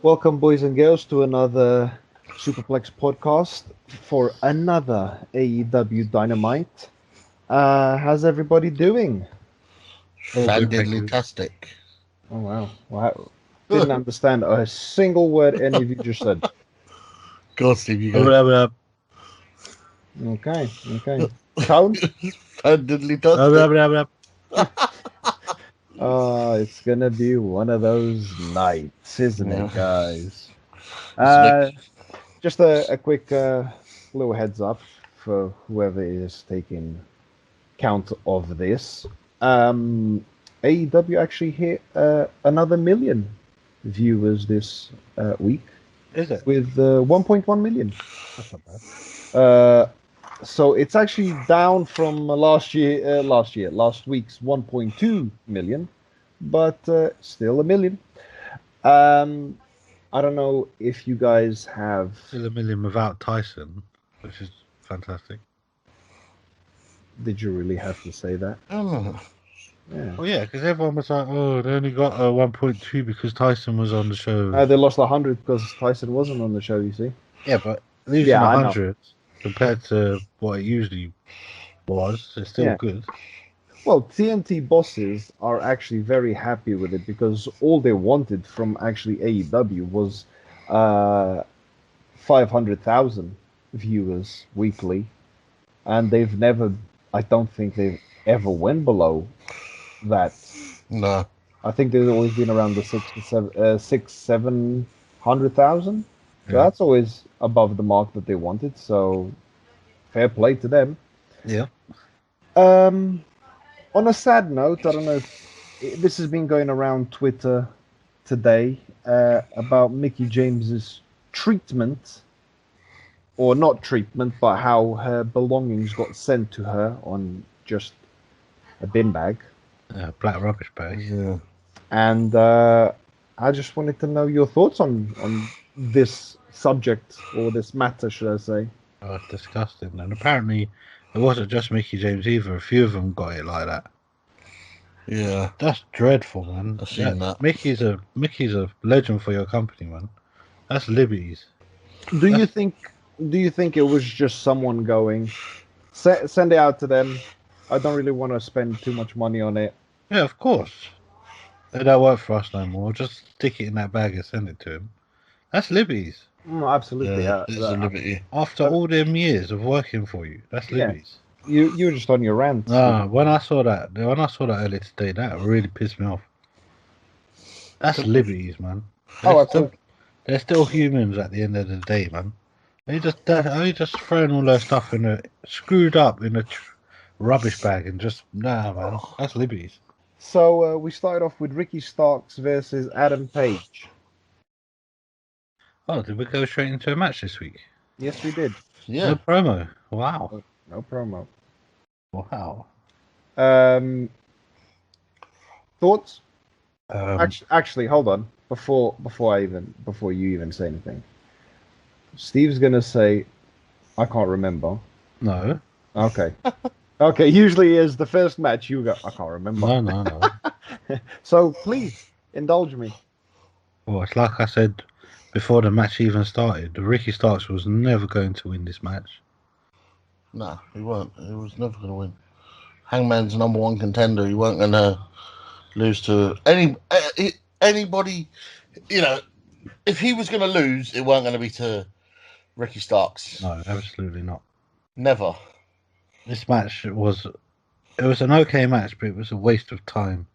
Welcome, boys and girls, to another Superplex podcast for another A.E.W Dynamite. How's everybody doing? All good, thank you. Fantastic. Oh, wow. Didn't understand a single word any of you just said. God, Steve, you Blah, go. blah, blah. Okay. Tone? Fantastic. Blah, blah, blah. It's gonna be one of those nights, isn't it, guys? It's Just a quick little heads up for whoever is taking count of this. AEW actually hit another million viewers this week Is it? with 1.1 million. That's not bad. So it's actually down from last week's 1.2 million, but still a million. I don't know if you guys have. Still a million without Tyson, which is fantastic. Did you really have to say that? Oh, Yeah. Well, yeah, because everyone was like, "Oh, they only got 1.2 because Tyson was on the show." They lost 100 because Tyson wasn't on the show, you see. Yeah, but losing Yeah, I know. 100 compared to what it usually was, it's still Yeah. good. Well, TNT bosses are actually very happy with it because all they wanted from actually AEW was 500,000 viewers weekly, and they've never. I don't think they've ever went below that. no. I think they've always been around the 700,000. So Yeah. that's always above the mark that they wanted. So fair play to them. Yeah. On a sad note, I don't know if this has been going around Twitter today about Mickey James's treatment, or not treatment, but how her belongings got sent to her on just a bin bag. Black rubbish bag. Yeah. And I just wanted to know your thoughts on this subject, or this matter, should I say. Oh, it's disgusting. And apparently, it wasn't just Mickey James either. A few of them got it like that. Yeah. That's dreadful, man. I've seen that. Mickey's a legend for your company, man. That's liberties. Do you think it was just someone going, send it out to them? I don't really want to spend too much money on it. Yeah, of course. They don't work for us no more. Just stick it in that bag and send it to him. That's liberties. Absolutely. Yeah, it's a liberty. After all them years of working for you, that's Yeah. liberties. You were just on your rant. When I saw that earlier today, that really pissed me off. That's liberties, man. Absolutely. They're still humans at the end of the day, man. They just throwing all their stuff screwed up in a rubbish bag and just man. That's liberties. So we started off with Ricky Starks versus Adam Page. Oh, did we go straight into a match this week? Yes, we did. Yeah. No promo. Wow. No promo. Wow. Thoughts? Um, Actually, hold on. Before you even say anything, Steve's gonna say, "I can't remember." no. Okay. Okay. Usually is the first match. You go, "I can't remember." No. So please indulge me. Well, it's like I said before the match even started. Ricky Starks was never going to win this match. No, he weren't. He was never going to win. Hangman's number one contender. He weren't going to lose to anybody. You know, if he was going to lose, it weren't going to be to Ricky Starks. No, absolutely not. Never. This match was an okay match, but it was a waste of time.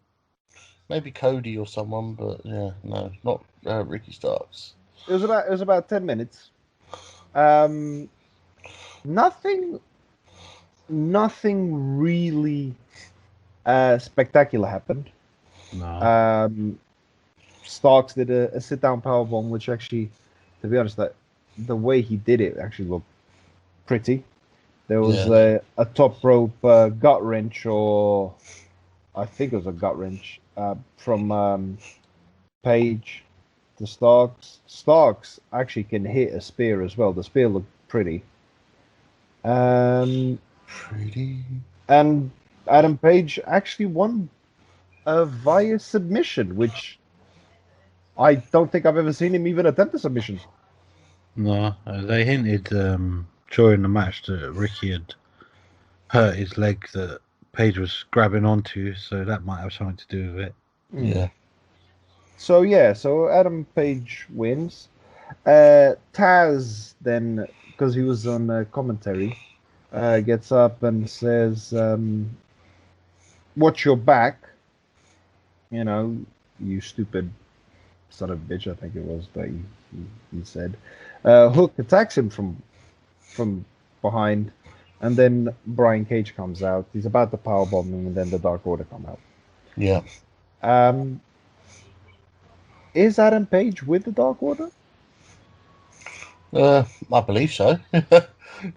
Maybe Cody or someone, but yeah, no, not Ricky Starks. It was about 10 minutes. Nothing really spectacular happened. No. Starks did a sit down powerbomb, which actually, to be honest, that the way he did it actually looked pretty. There was a top rope gut wrench, or I think it was a gut wrench from Page to Starks. Starks actually can hit a spear as well. The spear looked pretty. And Adam Page actually won via submission, which I don't think I've ever seen him even attempt a submission. No, they hinted during the match that Ricky had hurt his leg that Page was grabbing onto, so that might have something to do with it. Yeah. So Adam Page wins. Taz then, because he was on commentary, gets up and says, "Watch your back." You know, you stupid son of a bitch. I think it was that he said. Hook attacks him from behind, and then Brian Cage comes out. He's about to powerbomb him, and then the Dark Order come out. Yeah. Is Adam Page with the Dark Order? I believe so.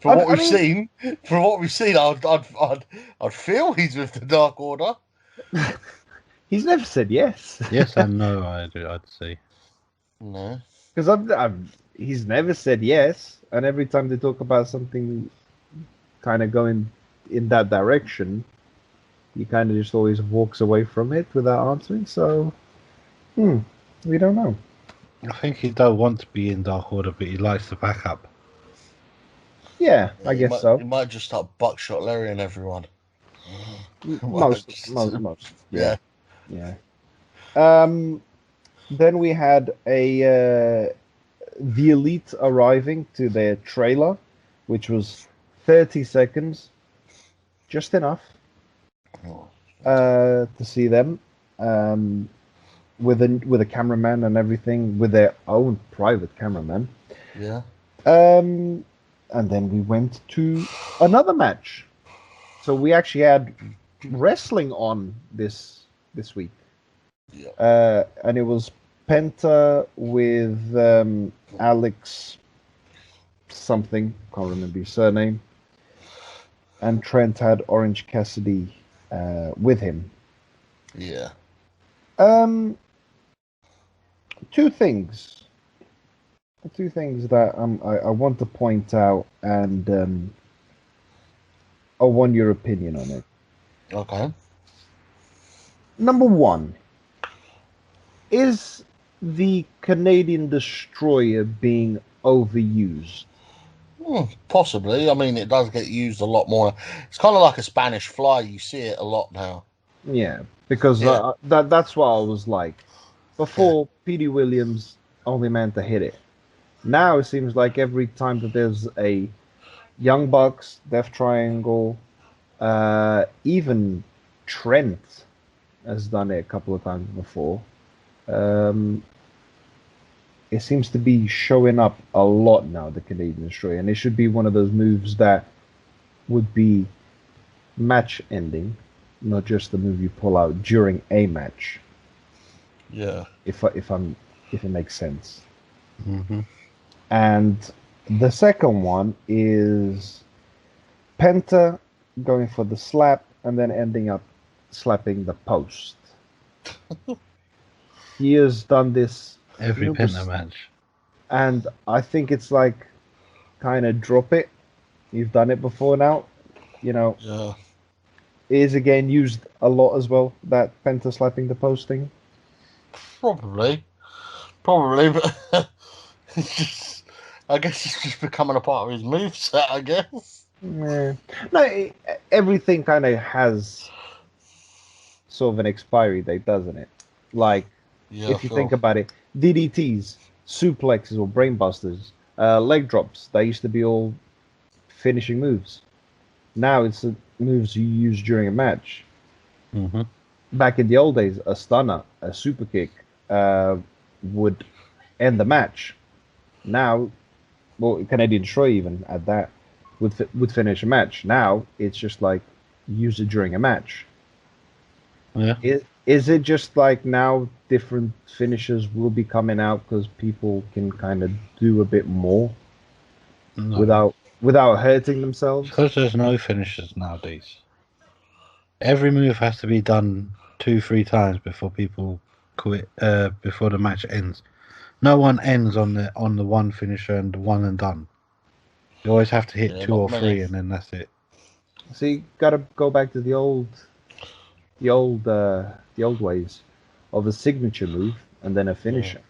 From what we've seen, I'd feel he's with the Dark Order. He's never said yes. Yes and no, I'd say. No. Because he's never said yes, and every time they talk about something kind of going in that direction, he kind of just always walks away from it without answering. So, we don't know. I think he don't want to be in Dark Order, but he likes the backup. Yeah, I guess so. He might just start buckshot Larry and everyone. Most. Yeah. Yeah. Then we had the Elite arriving to their trailer, which was 30 seconds, just enough to see them, with a cameraman and everything, with their own private cameraman. Yeah. And then we went to another match. So we actually had wrestling on this week. Yeah. And it was Penta with Alex something, can't remember his surname. And Trent had Orange Cassidy with him. Yeah. Two things that I want to point out, and I want your opinion on it. Okay. Number one, is the Canadian Destroyer being overused? Possibly. I mean, it does get used a lot more. It's kind of like a Spanish fly. You see it a lot now. Yeah, because that's what I was like. Before, Petey Williams only meant to hit it. Now it seems like every time that there's a Young Bucks, Death Triangle, even Trent has done it a couple of times before. It seems to be showing up a lot now, the Canadian Destroyer, and it should be one of those moves that would be match ending, not just the move you pull out during a match. Yeah. If it makes sense. Mm-hmm. And the second one is Penta going for the slap and then ending up slapping the post. He has done this every Penta match, and I think it's like kind of drop it. You've done it before now, you know. Yeah. It is again used a lot as well, that Penta slapping the post thing. Probably, but I guess it's just becoming a part of his moveset, I guess. Yeah. No, everything kind of has sort of an expiry date, doesn't it? Like, if you think about it, DDTs, suplexes or brainbusters, leg drops, they used to be all finishing moves. Now it's moves you use during a match. Mm-hmm. Back in the old days, a stunner, a super kick would end the match. Now, well, Canadian Destroyer even at that would finish a match. Now it's just like use it during a match. Yeah. Is it just like now different finishes will be coming out because people can kind of do a bit more without hurting themselves? Because there's no finishes nowadays. Every move has to be done 2-3 times before people quit. Before the match ends. No one ends on the one finisher and one and done. You always have to hit 2 or 3, and then that's it. So you gotta go back to the old ways of a signature move, and then a finisher.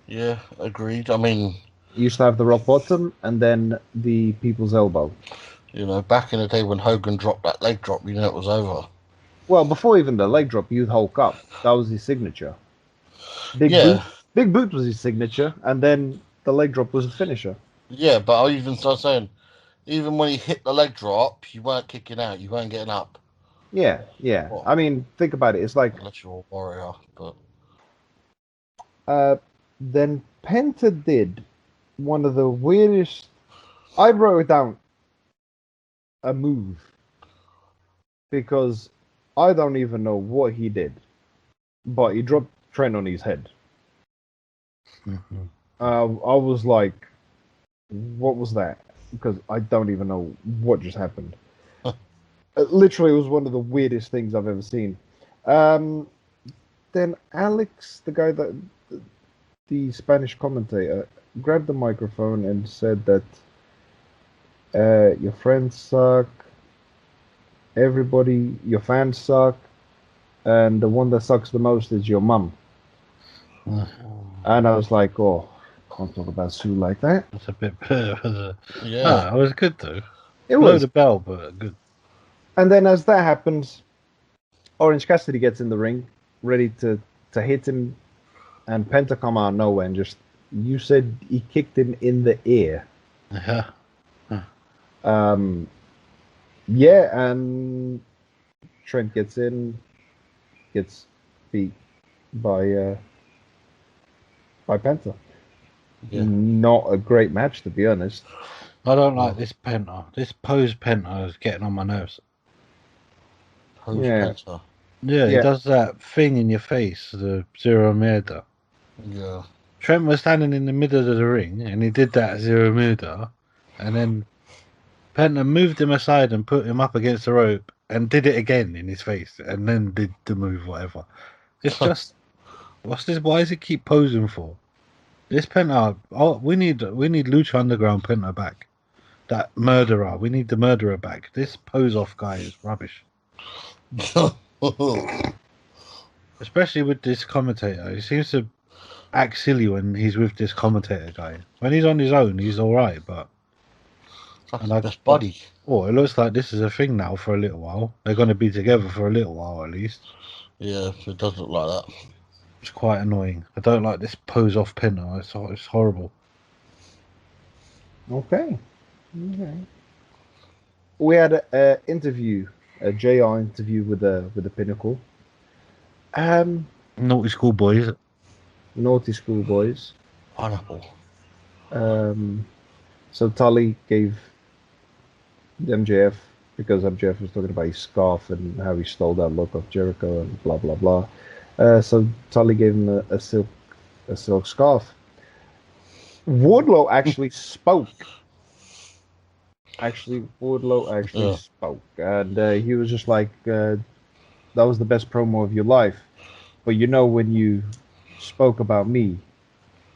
Yeah, agreed. I mean, You used to have the rock bottom and then the people's elbow. back in the day when Hogan dropped that leg drop, it was over. Well, before even the leg drop, you'd Hulk up. That was his signature. Big boot was his signature, and then the leg drop was the finisher. Yeah, but I even start saying, even when he hit the leg drop, you weren't kicking out, you weren't getting up. Yeah. Well, I mean, think about it. It's like unless you're a warrior, but then Penta did one of the weirdest. I wrote down a move because I don't even know what he did, but he dropped Trent on his head. Mm-hmm. I was like, what was that? Because I don't even know what just happened. Literally, it was one of the weirdest things I've ever seen. Then Alex, the guy the Spanish commentator, grabbed the microphone and said that your friends suck, your fans suck, and the one that sucks the most is your mum. And I was like, oh, can't talk about Sue like that. That's a bit. yeah, it was good though. It Blow was. the bell, but good. And then as that happens, Orange Cassidy gets in the ring, ready to hit him, and Penta come out of nowhere and just, you said he kicked him in the ear. Yeah. Yeah, and Trent gets gets beat by Penta. Yeah. Not a great match, to be honest. I don't like this Penta. This pose Penta is getting on my nerves. Yeah. Penta. Yeah, he does that thing in your face, the zero murder. Yeah. Trent was standing in the middle of the ring, and he did that zero murder, and then Penta moved him aside and put him up against the rope, and did it again in his face, and then did the move, whatever. It's just, what's this? Why does he keep posing for? This Penta, we need Lucha Underground Penta back. That murderer, we need the murderer back. This pose off guy is rubbish. Especially with this commentator. He seems to act silly when he's with this commentator guy. When he's on his own, he's alright, but... That's the best buddy. Oh, it looks like this is a thing now for a little while. They're going to be together for a little while at least. Yeah, it does look like that. It's quite annoying. I don't like this pose off Penta. It's horrible. Okay. We had an interview, a JR interview with the Pinnacle. Naughty school boys. Naughty school boys. Pineapple. So Tully gave the MJF, because MJF was talking about his scarf and how he stole that look of Jericho and blah blah blah. So Tully gave him a silk scarf. Wardlow actually spoke. Wardlow spoke, and he was just like, "That was the best promo of your life." But when you spoke about me,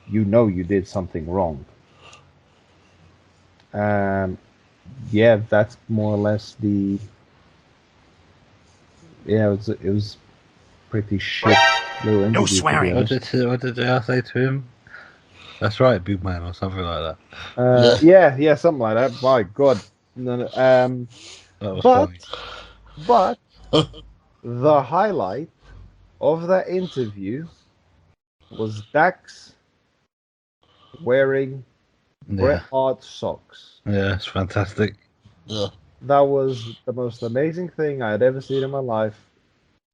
you did something wrong. Yeah, that's more or less the. Yeah, it was pretty shit little interview. No swearing. What did I say to him? That's right, big man, or something like that. Yeah, something like that. My God. No, that was funny. But the highlight of that interview was Dax wearing Bret Hart socks. Yeah, it's fantastic. Yeah. That was the most amazing thing I had ever seen in my life.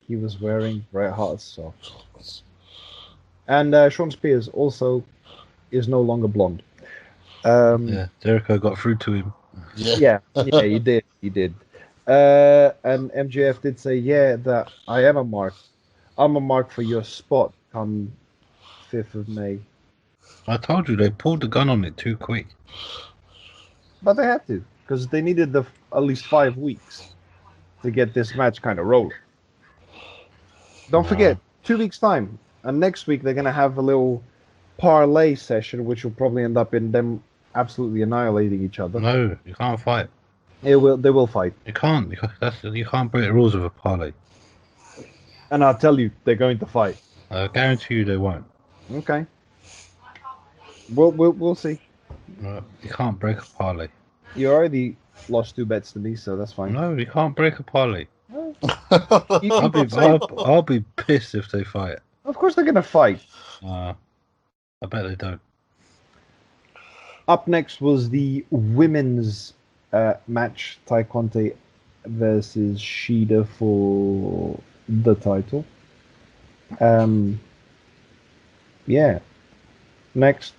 He was wearing Bret Hart's socks. And Sean Spears also is no longer blonde. Jericho got through to him. Yeah, he did. And MJF did say, that I am a mark. I'm a mark for your spot come 5th of May. I told you, they pulled the gun on it too quick. But they had to, because they needed at least 5 weeks to get this match kind of rolling. Don't forget, 2 weeks' time. And next week, they're going to have a little parlay session, which will probably end up in them absolutely annihilating each other. No, you can't fight. They will fight. You can't. You can't break the rules of a parlay. And I'll tell you, they're going to fight. I guarantee you they won't. Okay. We'll see. You can't break a parlay. You already lost 2 bets to me, so that's fine. No, you can't break a parlay. Say- I'll be pissed if they fight. Of course they're gonna fight. I bet they don't. Up next was the women's match: Tai Conte versus Shida for the title. Yeah. Next.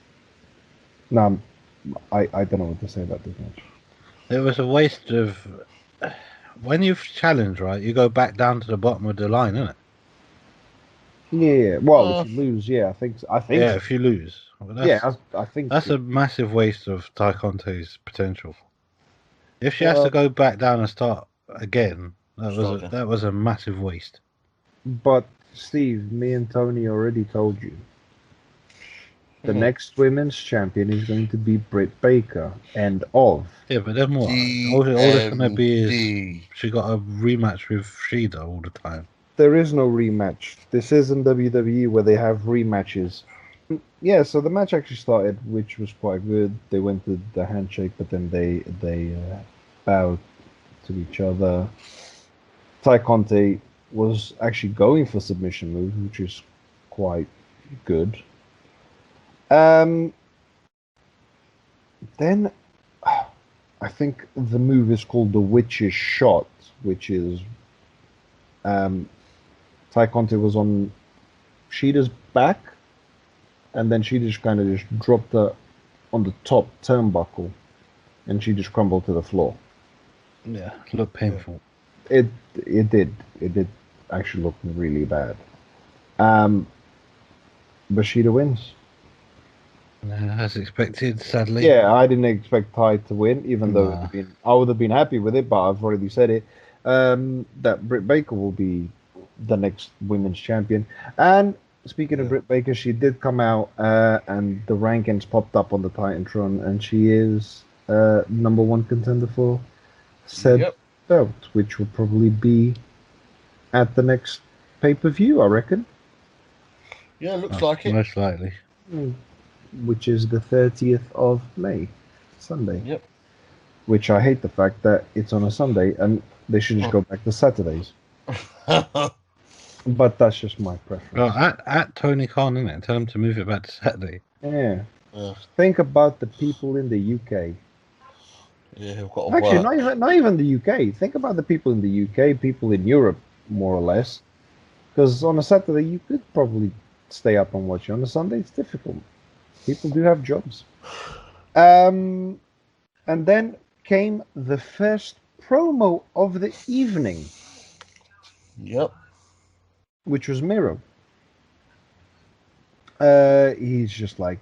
No, I don't know what to say about this match. It was a waste of. When you've challenged, right, you go back down to the bottom of the line, isn't it? Yeah. Well, if you lose, yeah, I think. Yeah, if you lose. Yeah, I think that's a massive waste of Tai Conte's potential. If she has to go back down and start again, that was a massive waste. But Steve, me and Tony already told you. The next women's champion is going to be Britt Baker. End of. Yeah, but then what? All it's going to be is she got a rematch with Shida all the time. There is no rematch. This isn't WWE where they have rematches. Yeah, so the match actually started, which was quite good. They went to the handshake, but then they bowed to each other. Tai Conte was actually going for submission moves, which is quite good. Then I think the move is called the Witch's Shot, which is Tai Conte was on Shida's back, and then she just kind of just dropped her on the top turnbuckle, and she just crumbled to the floor. Yeah, it looked painful. It did actually look really bad. But Shida wins. As expected, sadly. Yeah, I didn't expect Tai to win, even though I would have been happy with it, but I've already said it. That Britt Baker will be the next women's champion. And speaking of Britt Baker, she did come out and the rankings popped up on the Titantron, and she is number 1 contender for said belt, which will probably be at the next pay-per-view, I reckon. Yeah, looks like it. Most likely. Which is the 30th of May, Sunday. Yep. Which I hate the fact that it's on a Sunday and they should just go back to Saturdays. But that's just my preference. Well, at Tony Khan, innit? Tell him to move it back to Saturday. Yeah. Think about the people in the UK. Yeah, who've got to Actually, work. not even the UK. Think about the people in the UK, people in Europe, more or less. Because on a Saturday, you could probably stay up and watch it. On a Sunday, it's difficult. People do have jobs. And then came the first promo of the evening. Yep. Which was Miro. He's just like,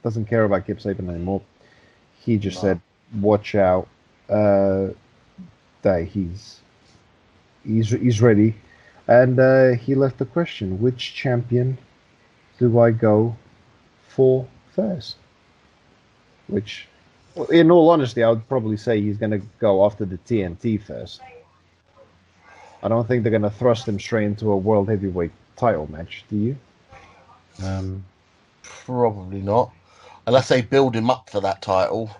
doesn't care about Kip Sabian anymore. He just said, watch out, that he's ready. And he left the question, which champion do I go for first? Which, in all honesty, I would probably say he's going to go after the TNT first. I don't think they're going to thrust him straight into a world heavyweight title match, do you? Probably not. Unless they build him up for that title.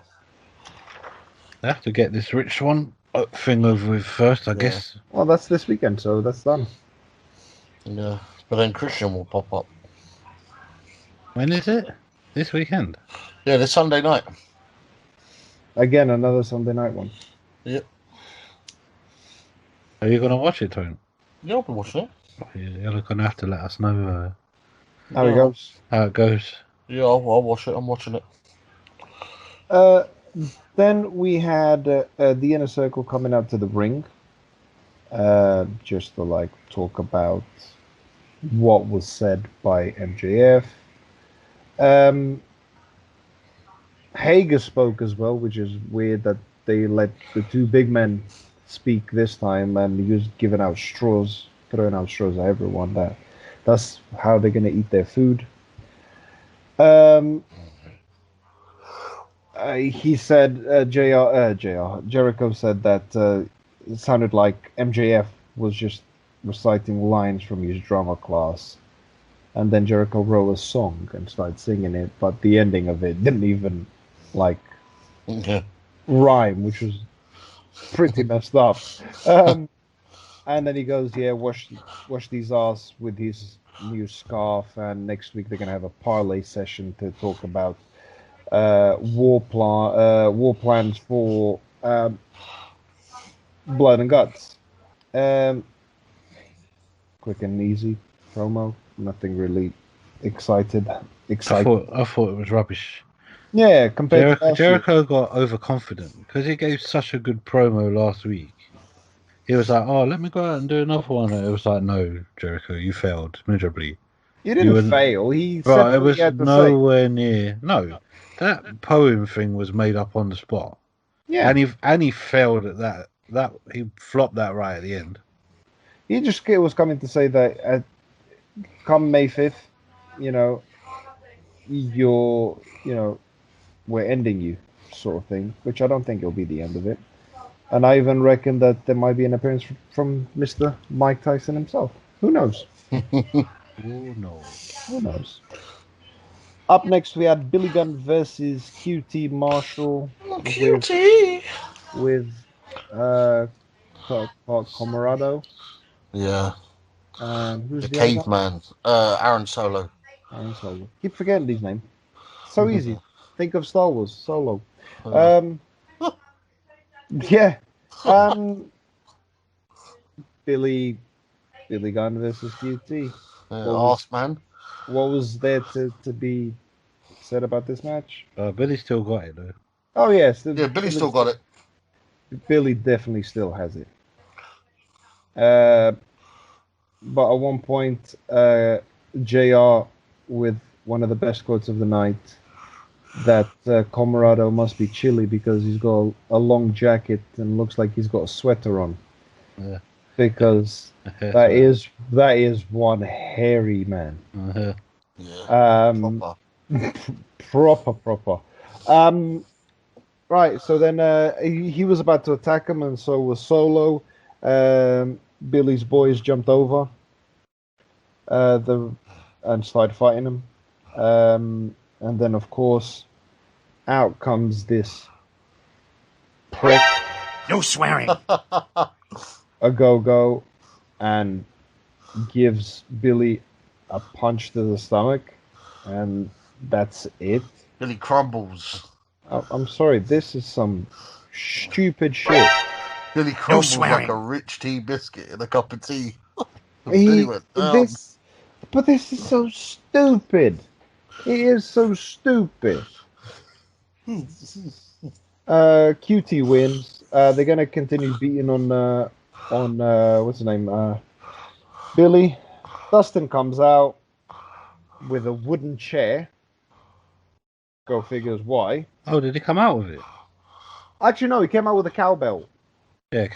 They have to get this rich one thing over with first, I guess. Well, that's this weekend, so that's done. Yeah, but then Christian will pop up. When is it? This weekend? Yeah, this Sunday night. Again, another Sunday night one. Yep. Are you going to watch it, Tony? Yeah, I'll be watching it. You're going to have to let us know how it goes. How it goes. Yeah, I'll watch it. I'm watching it. Then we had the Inner Circle coming out to the ring, just to talk about what was said by MJF. Hager spoke as well, which is weird that they let the two big men speak this time, and he was giving out straws, throwing out straws at everyone. That's how they're gonna eat their food. He said, Jericho said that it sounded like MJF was just reciting lines from his drama class, and then Jericho wrote a song and started singing it, but the ending of it didn't even like rhyme, which was pretty messed up. And then he goes, "Yeah, wash these ass with his new scarf, and next week they're gonna have a parlay session to talk about war plans for Blood and Guts." Quick and easy promo. Nothing really exciting. I thought it was rubbish. Yeah, compared to Jericho got overconfident because he gave such a good promo last week. He was like, "Oh, let me go out and do another one." And it was like, "No, Jericho, you failed miserably." You didn't fail. He said Right, it what was he had to nowhere near. No, that poem thing was made up on the spot. Yeah, and he failed at that. That he flopped that right at the end. he just was coming to say that come May 5th, we're ending you, sort of thing. Which I don't think it'll be the end of it. And I even reckon that there might be an appearance from Mr. Mike Tyson himself. Who knows? Who knows? Who knows? Up next, we had Billy Gunn versus QT Marshall. QT! With Comorado. Yeah. And who's the caveman? Aaron Solo. Aaron Solo. Keep forgetting these names. So easy. Think of Star Wars. Solo. Yeah. Billy Gunn versus QT. Man. What was there to be said about this match? Billy still got it though. Oh yes. Yeah, Billy still got it. Billy definitely still has it. But at one point, JR with one of the best quotes of the night, that Comorado must be chilly because he's got a long jacket and looks like he's got a sweater on. Yeah. Because that is one hairy man. Yeah. Proper. Right, so then he was about to attack him, and so was Solo. Billy's boys jumped over and started fighting him. And then, of course, out comes this prick. No swearing. A go-go, and gives Billy a punch to the stomach, and that's it. Billy crumbles. I'm sorry, this is some stupid shit. Billy crumbles like a rich tea biscuit in a cup of tea. This is so stupid. It is so stupid. QT wins. They're gonna continue beating on what's his name? Billy. Dustin comes out with a wooden chair. Go figures why. Oh, did he come out with it? Actually, no. He came out with a cowbell. Yeah.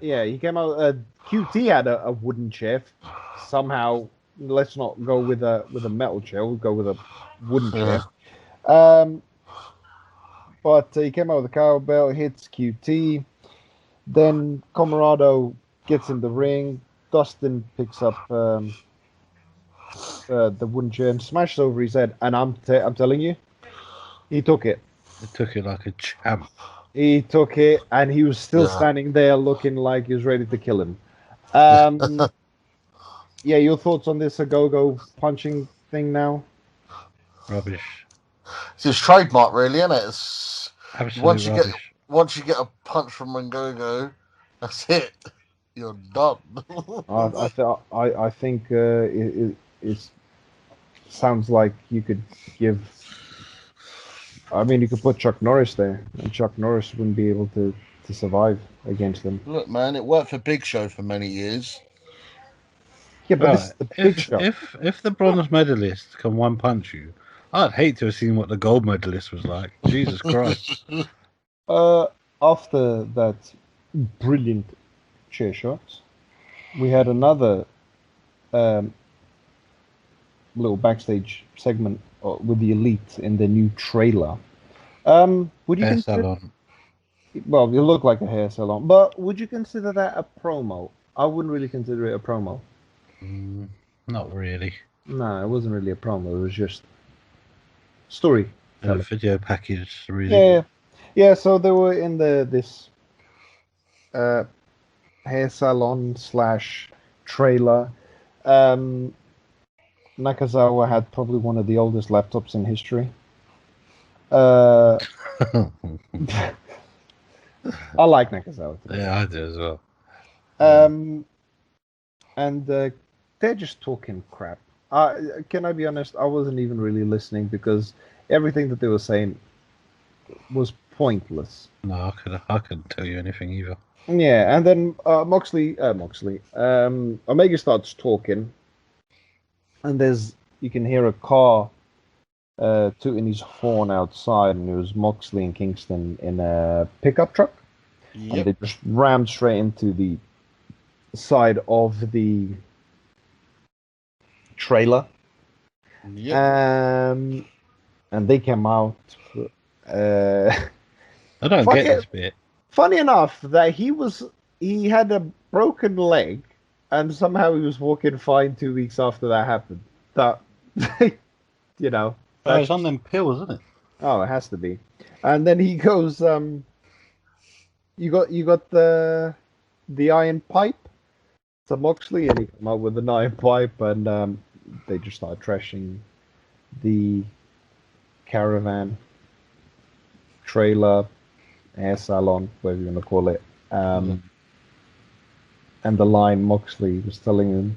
Yeah, he came out. QT had a wooden chair. Somehow, let's not go with a metal chair. We'll go with a wooden chair. But he came out with a cowbell, hits QT. Then Comorado gets in the ring. Dustin picks up the wooden chair and smashes over his head. And I'm telling you, he took it. He took it like a champ. He took it, and he was still standing there looking like he was ready to kill him. Yeah, your thoughts on this go-go punching thing now? Rubbish. It's his trademark, really, isn't it? It's, Absolute once you get a punch from Go, that's it. You're done. I think it sounds like you could give. I mean, you could put Chuck Norris there, and Chuck Norris wouldn't be able to survive against them. Look, man, it worked for Big Show for many years. Yeah, but this is the Big Show. If the bronze medalist can one punch you, I'd hate to have seen what the gold medalist was like. Jesus Christ. After that brilliant chair shot, we had another little backstage segment with the Elite in the new trailer. Would you Hair consider? salon. Well, you look like a hair salon, but would you consider that a promo? I wouldn't really consider it a promo. Not really. No, it wasn't really a promo. It was just story. Video package, really. Yeah, yeah. So they were in this uh, hair salon slash trailer. Nakazawa had probably one of the oldest laptops in history. I like Nakazawa. Yeah, I do as well. And they're just talking crap. Can I be honest? I wasn't even really listening because everything that they were saying was pointless. No, I couldn't tell you anything either. Yeah, and then Omega starts talking, and you can hear a car tooting his horn outside, and it was Moxley and Kingston in a pickup truck. Yep. And they just rammed straight into the side of the trailer. Yep. And they came out. I don't get this bit. Funny enough, that he had a broken leg, and somehow he was walking fine 2 weeks after that happened. That, you know. Oh, it's on them pills, isn't it? Oh, it has to be. And then he goes, you got the iron pipe to Moxley, and he came out with an iron pipe, and they just started trashing the caravan, trailer, hair salon, whatever you want to call it. And the line Moxley was telling him,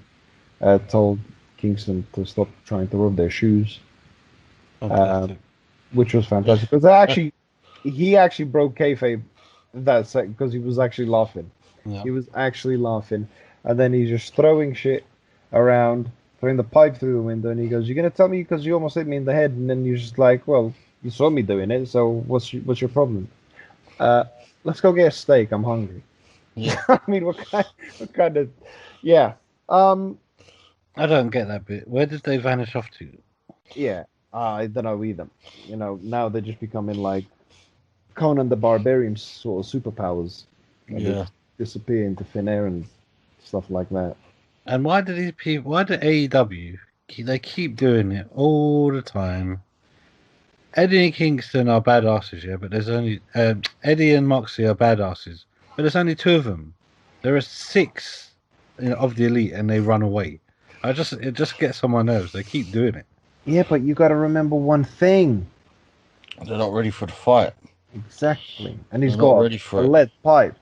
told Kingston to stop trying to rub their shoes. Which was fantastic because he actually broke kayfabe that second because he was actually laughing. Yeah. He was actually laughing, and then he's just throwing shit around, throwing the pipe through the window, and he goes, "You're gonna tell me because you almost hit me in the head?" And then you're just like, "Well, you saw me doing it, so what's your problem?" Let's go get a steak. I'm hungry. Yeah. I mean, what kind of, yeah. I don't get that bit. Where did they vanish off to? Yeah. I don't know either. You know, now they're just becoming like Conan the Barbarian sort of superpowers. And they disappear into thin air and stuff like that. And why do these people? Why do AEW? They keep doing it all the time. Eddie and Kingston are badasses, yeah, but there's only Eddie and Moxley are badasses, but there's only 2 of them. There are 6 of the elite, and they run away. It just gets on my nerves. They keep doing it. Yeah, but you got to remember one thing. They're not ready for the fight. Exactly, and he's They're not got ready for a it. lead pipe.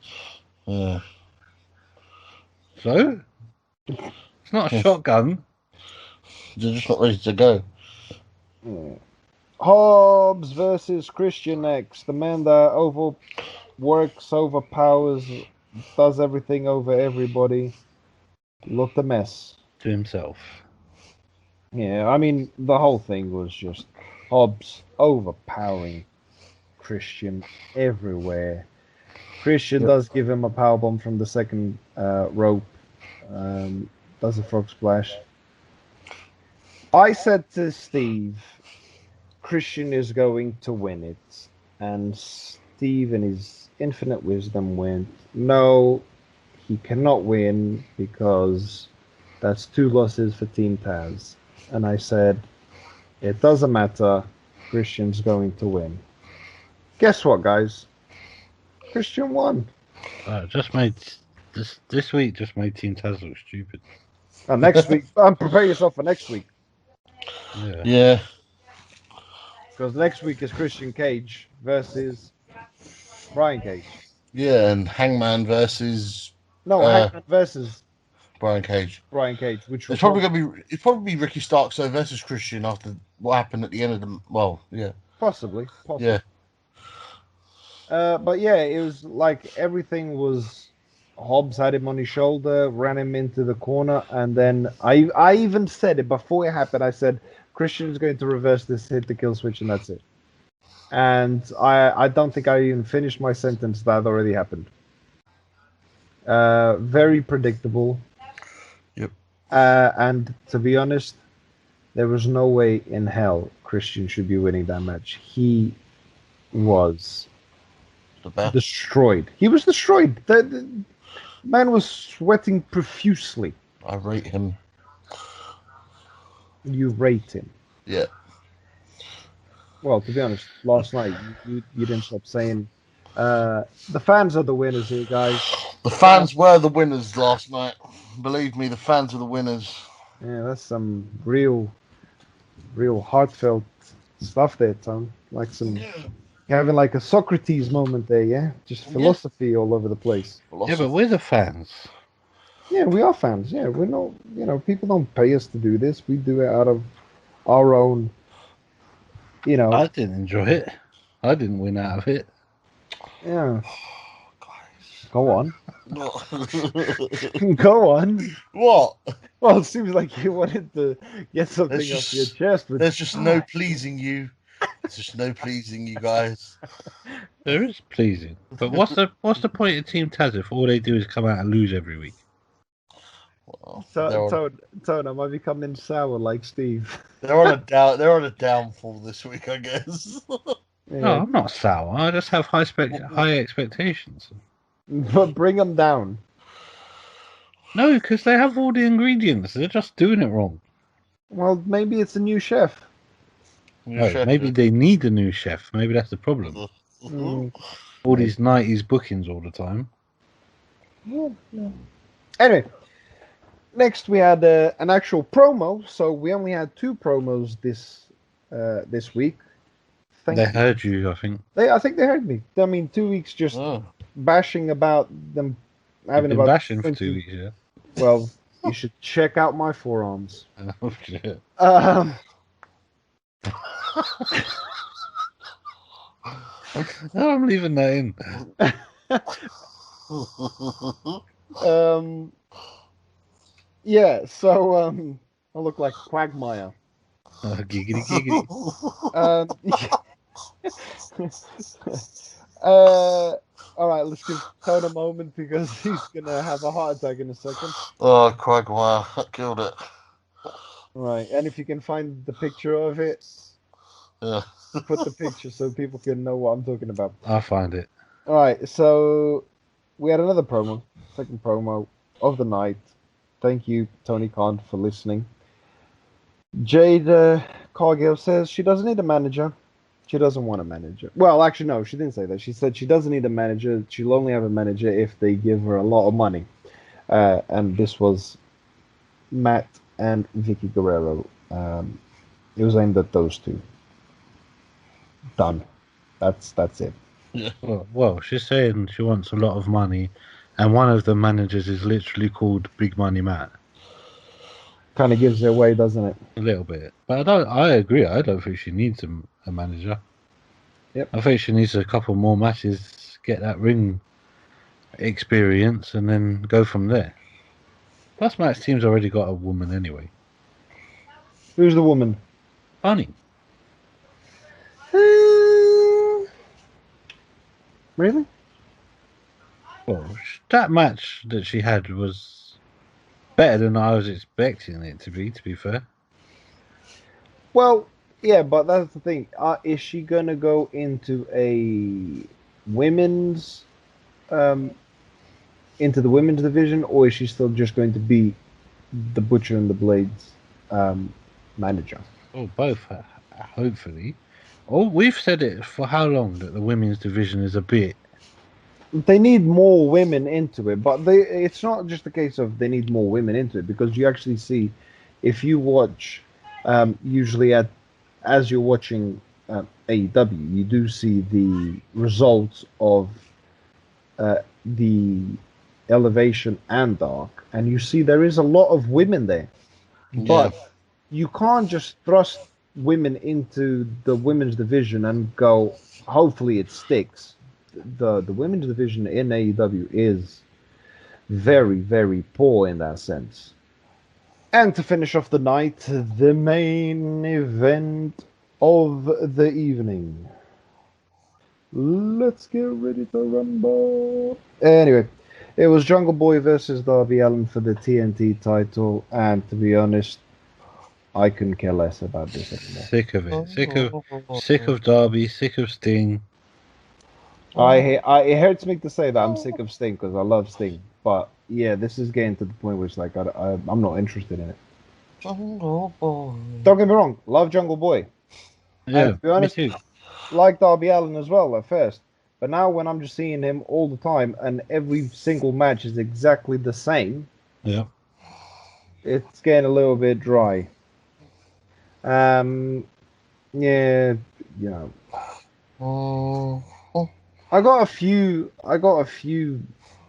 Yeah. So it's not a shotgun. They're just not ready to go. Hobbs versus Christian next. The man that overworks, overpowers, does everything over everybody. Looked a mess. To himself. Yeah, I mean, the whole thing was just Hobbs overpowering Christian everywhere. Christian does give him a powerbomb from the second rope. Does a frog splash. I said to Steve, Christian is going to win it. And Steve, in his infinite wisdom, went, no, he cannot win because that's 2 losses for Team Taz. And I said, it doesn't matter. Christian's going to win. Guess what, guys? Christian won. Just made this week. Just made Team Taz look stupid. And next week, prepare yourself for next week. Yeah. Because next week is Christian Cage versus Brian Cage. Yeah, and Hangman versus Hangman versus Brian Cage. Which It's probably be Ricky Starks versus Christian after what happened at the end of the. Well, yeah. Possibly. Yeah. But yeah, it was like everything was. Hobbs had him on his shoulder, ran him into the corner, and then I even said it before it happened. I said Christian is going to reverse this, hit the kill switch, and that's it. And I don't think I even finished my sentence. That already happened. Very predictable. Yep. And to be honest, there was no way in hell Christian should be winning that match. He was destroyed. He was destroyed. The man was sweating profusely. I rate him. You rate him. Yeah. Well, to be honest, last night you didn't stop saying the fans are the winners here, guys. The fans were the winners last night. Believe me, the fans are the winners. Yeah, that's some real heartfelt stuff there, Tom. Like having like a Socrates moment there, yeah? Just philosophy all over the place. Yeah, but we're the fans. Yeah, we are fans. Yeah, we're not, people don't pay us to do this. We do it out of our own, I didn't enjoy it. I didn't win out of it. Yeah. Guys. Go on. What? Go on. What? Well, it seems like you wanted to get something off your chest. But... There's just no pleasing you. There's just no pleasing you guys. There is pleasing. But what's the point of Team Taz if all they do is come out and lose every week? Well, Tone, am I becoming sour like Steve? They're on a downfall this week, I guess. Yeah. No, I'm not sour. I just have high expectations. But bring them down. No, because they have all the ingredients. They're just doing it wrong. Well, maybe it's a new chef. Maybe they need a new chef. Maybe that's the problem. All these 90s bookings all the time. Yeah. Anyway, next we had an actual promo. So we only had 2 promos this week. They heard you, I think. I think they heard me. I mean, 2 weeks just bashing about them having about bashing 20... for 2 weeks. Yeah. Well, you should check out my forearms. Oh shit. I'm leaving that in. Yeah, so I look like Quagmire. Giggity. All right, let's give Tone a moment because he's gonna have a heart attack in a second. Oh, Quagmire, that killed it. Right, and if you can find the picture of it, put the picture so people can know what I'm talking about. I'll find it. All right, so we had another promo, second promo of the night. Thank you, Tony Khan, for listening. Jade Cargill says she doesn't need a manager. She doesn't want a manager. Well, actually, no, she didn't say that. She said she doesn't need a manager. She'll only have a manager if they give her a lot of money. And this was Matt and Vicky Guerrero. It was aimed at those 2. Done. That's it. Yeah. Well, she's saying she wants a lot of money, and one of the managers is literally called Big Money Matt. Kind of gives it away, doesn't it? A little bit. But I agree. I don't think she needs a manager. Yep. I think she needs a couple more matches, get that ring experience, and then go from there. Plus, Matt's team's already got a woman anyway. Who's the woman? Bunny. Really? Well, that match that she had was better than I was expecting it to be fair. Well, yeah, but that's the thing. Is she gonna go into a women's, into the women's division, or is she still just going to be the Butcher and the Blades manager? Oh, both, hopefully. Oh, we've said it for how long that the women's division is a bit. They need more women into it, but it's not just a case of they need more women into it, because you actually see, if you watch, usually as you're watching AEW, you do see the results of the Elevation and Dark, and you see there is a lot of women there. Yeah. But you can't just thrust women into the women's division and go, hopefully it sticks. The women's division in AEW is very, very poor in that sense. And to finish off the night, the main event of the evening. Let's get ready to rumble. Anyway, it was Jungle Boy versus Darby Allin for the TNT title, and to be honest, I couldn't care less about this anymore. Sick of it. Sick of Darby. Sick of Sting. It hurts me to say that I'm sick of Sting because I love Sting, but yeah, this is getting to the point where it's like I'm not interested in it. Jungle Boy. Don't get me wrong, love Jungle Boy. Yeah, And to be honest, me too. like Darby Allin as well at first. But now when I'm just seeing him all the time and every single match is exactly the same, Yeah. it's getting a little bit dry. Yeah, you know. I got a few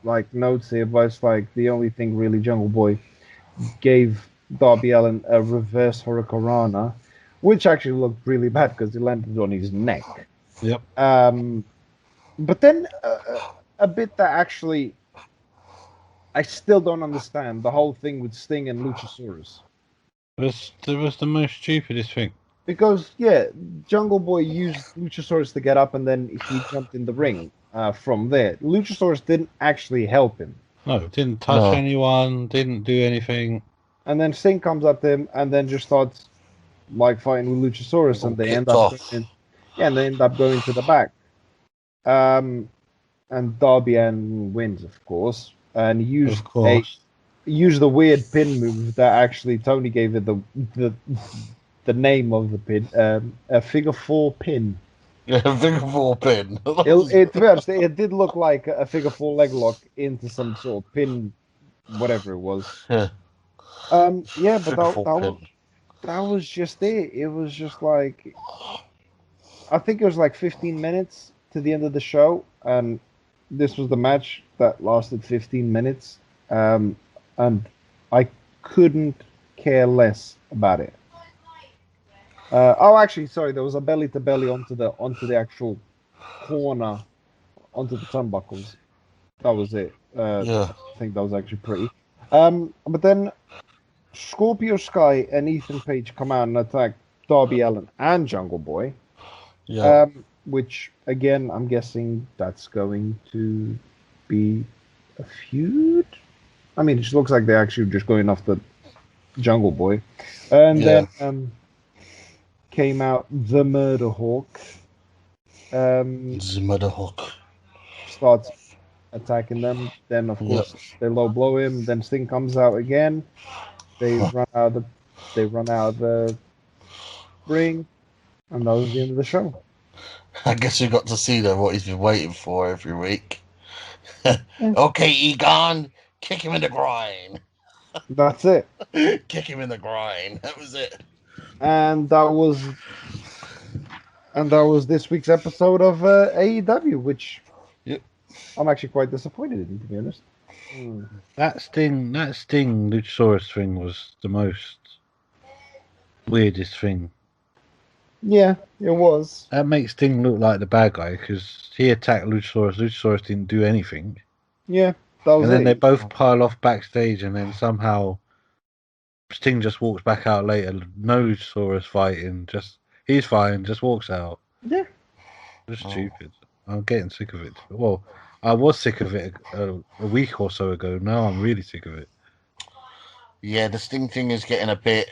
like notes here, but it's like the only thing really Jungle Boy gave Darby Allin a reverse Hurricanrana, which actually looked really bad because it landed on his neck. Yep. But then a bit that actually I still don't understand the whole thing with Sting and Luchasaurus. It was the most stupidest thing. Because yeah, Jungle Boy used Luchasaurus to get up, and then he jumped in the ring from there. Luchasaurus didn't actually help him. No, didn't touch anyone, didn't do anything. And then Sting comes up to him, and then just starts like fighting with Luchasaurus, and they end up going to the back. And Darby Allin wins, of course, and used the weird pin move that actually Tony gave it the name of the pin, a figure four pin. Yeah, a figure four pin. To be honest, it did look like a figure four leg lock into some sort of pin, whatever it was. Yeah. But that was just it. It was just like, I think it was like 15 minutes to the end of the show, and this was the match that lasted 15 minutes, and I couldn't care less about it. Actually, sorry, there was a belly to belly onto the actual corner, onto the turnbuckles. That was it. I think that was actually pretty. But then Scorpio Sky and Ethan Page come out and attack Darby Allin and Jungle Boy. Yeah. Which again, I'm guessing that's going to be a feud. I mean, it just looks like they're actually just going after Jungle Boy, and then came out the Murder Hawk. The Murder Hawk starts attacking them. Then of course they low blow him. Then Sting comes out again. They run out of the ring, and that was the end of the show. I guess we got to see what he's been waiting for every week. Okay, Egon, kick him in the groin. That's it. Kick him in the groin. That was it. And that was this week's episode of AEW, which I'm actually quite disappointed in, to be honest. That Sting Luchasaurus thing was the most weirdest thing. Yeah, it was. That makes Sting look like the bad guy because he attacked Luchasaurus. Luchasaurus didn't do anything. Yeah, that was and then they both pile off backstage, and then somehow Sting just walks back out later. No Luchasaurus fighting. He's fine. Just walks out. Yeah, just stupid. I'm getting sick of it. Well, I was sick of it a week or so ago. Now I'm really sick of it. Yeah, the Sting thing is getting a bit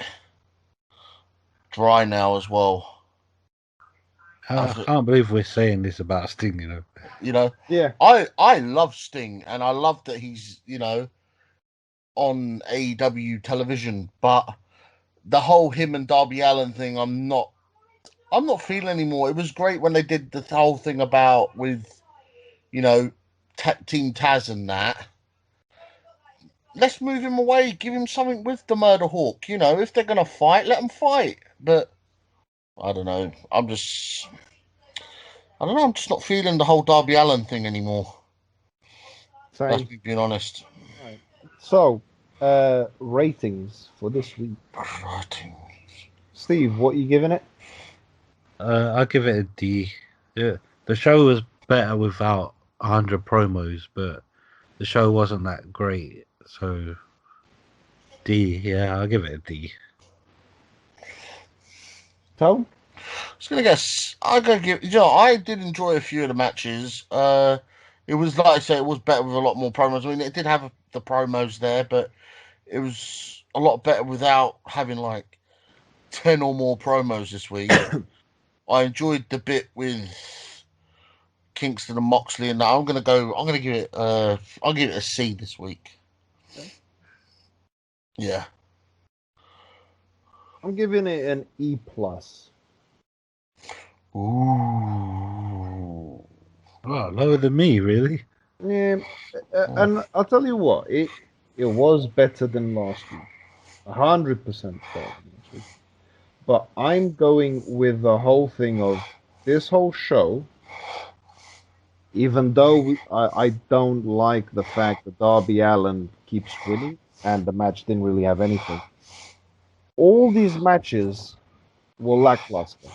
dry now as well. I can't believe we're saying this about Sting, Yeah. I love Sting, and I love that he's, on AEW television, but the whole him and Darby Allin thing, I'm not feeling anymore. It was great when they did the whole thing with, Team Taz and that. Let's move him away. Give him something with the Murder Hawk. If they're going to fight, let them fight. But I don't know. I'm just not feeling the whole Darby Allin thing anymore. Same. That's me being honest. Right. So, ratings for this week. Ratings. Steve, what are you giving it? I'll give it a D. Yeah, the show was better without 100 promos, but the show wasn't that great. So, D. Yeah, I'll give it a D. Tone? I'm gonna give. I did enjoy a few of the matches. It was, like I say, it was better with a lot more promos. I mean, it did have the promos there, but it was a lot better without having like 10 or more promos this week. I enjoyed the bit with Kingston and Moxley, and that. I'll give it a C this week. Okay. Yeah. I'm giving it an E plus. Ooh. Oh, lower than me, really. Yeah, and I'll tell you what, it was better than last week, 100% better than last week. But I'm going with the whole thing of this whole show. Even though I don't like the fact that Darby Allin keeps winning and the match didn't really have anything. All these matches were lackluster.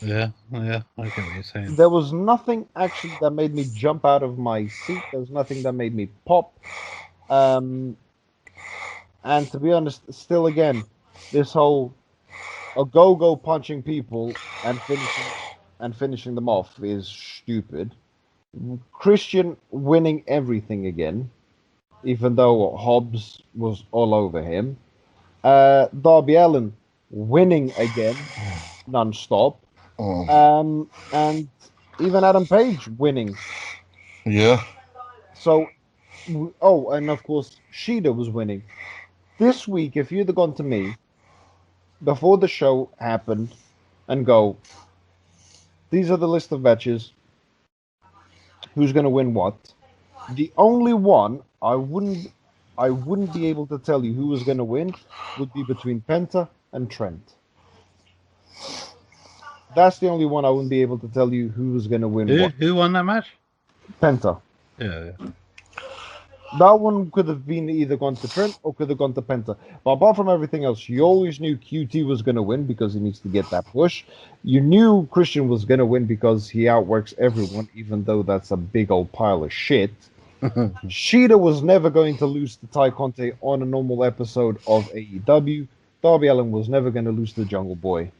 Yeah, I get what you're saying. There was nothing actually that made me jump out of my seat. There was nothing that made me pop. Um, and to be honest, still again, this whole a go punching people and finishing them off is stupid. Christian winning everything again, even though Hobbs was all over him. Darby Allin winning again, non-stop. And even Adam Page winning. Yeah. So, oh, and of course, Shida was winning. This week, if you'd have gone to me before the show happened and go, these are the list of matches, who's going to win what? The only one I wouldn't be able to tell you who was going to win would be between Penta and Trent. That's the only one I wouldn't be able to tell you who was going to win what. Who won that match? Penta. Yeah. That one could have been either gone to Trent or could have gone to Penta. But apart from everything else, you always knew QT was going to win because he needs to get that push. You knew Christian was going to win because he outworks everyone, even though that's a big old pile of shit. Shida was never going to lose to Ty Conte on a normal episode of AEW. Darby Allin was never going to lose to Jungle Boy.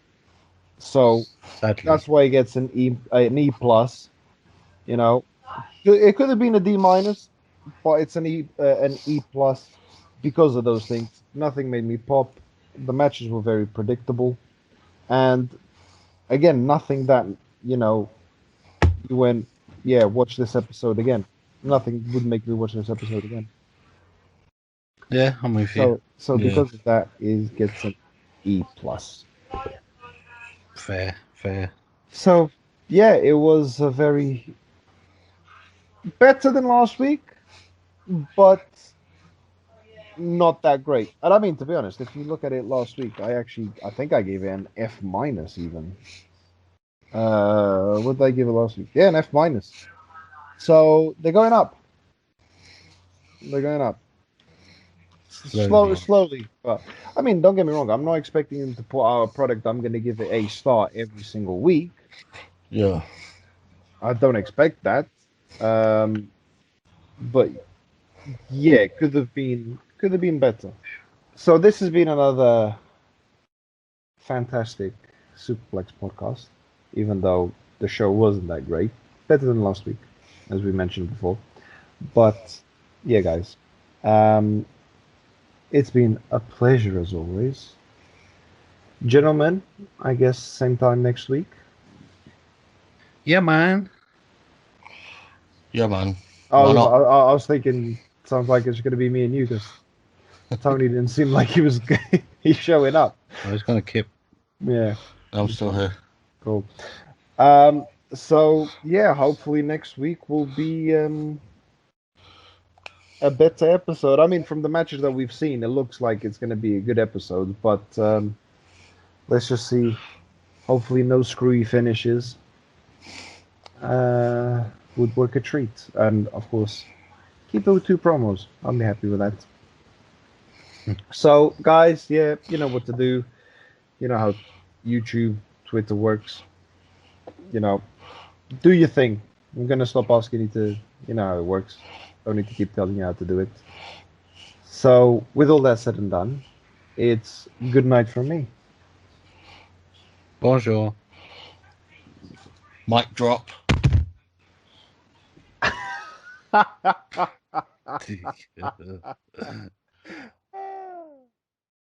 So Sadly. that's why he gets an E plus. You know, it could have been a D minus, but it's an E plus because of those things. Nothing made me pop. The matches were very predictable, and again, nothing that you went, yeah, watch this episode again. Nothing would make me watch this episode again. Yeah, I'm with you. So Yeah. because of that, it gets an E plus. Fair. So yeah, it was a very better than last week, but not that great. And I mean, to be honest, if you look at it last week, I think I gave it an F minus even. What did I give it last week? Yeah, an F minus. So they're going up. Slowly. But I mean, don't get me wrong. I'm not expecting them to put out a product I'm going to give it a star every single week. Yeah. I don't expect that. But yeah, could have been better. So this has been another fantastic Superplex podcast, even though the show wasn't that great. Better than last week, as we mentioned before. But yeah, guys, it's been a pleasure as always. Gentlemen, I guess same time next week. Yeah, man. Yeah, man. I Why not? was thinking, sounds like it's going to be me and you because Tony didn't seem like he was he's showing up. I was going to keep. Yeah, I'm still here. cool. So yeah, hopefully next week will be a better episode. I mean, from the matches that we've seen, it looks like it's going to be a good episode. But let's just see. Hopefully, no screwy finishes. Would work a treat, and of course, keep it with 2 promos. I'll be happy with that. So, guys, yeah, you know what to do. You know how YouTube, Twitter works. You know, do your thing. I'm gonna stop asking you to. You know how it works. Don't need to keep telling you how to do it. So, with all that said and done, it's good night from me. Bonjour. Mic drop.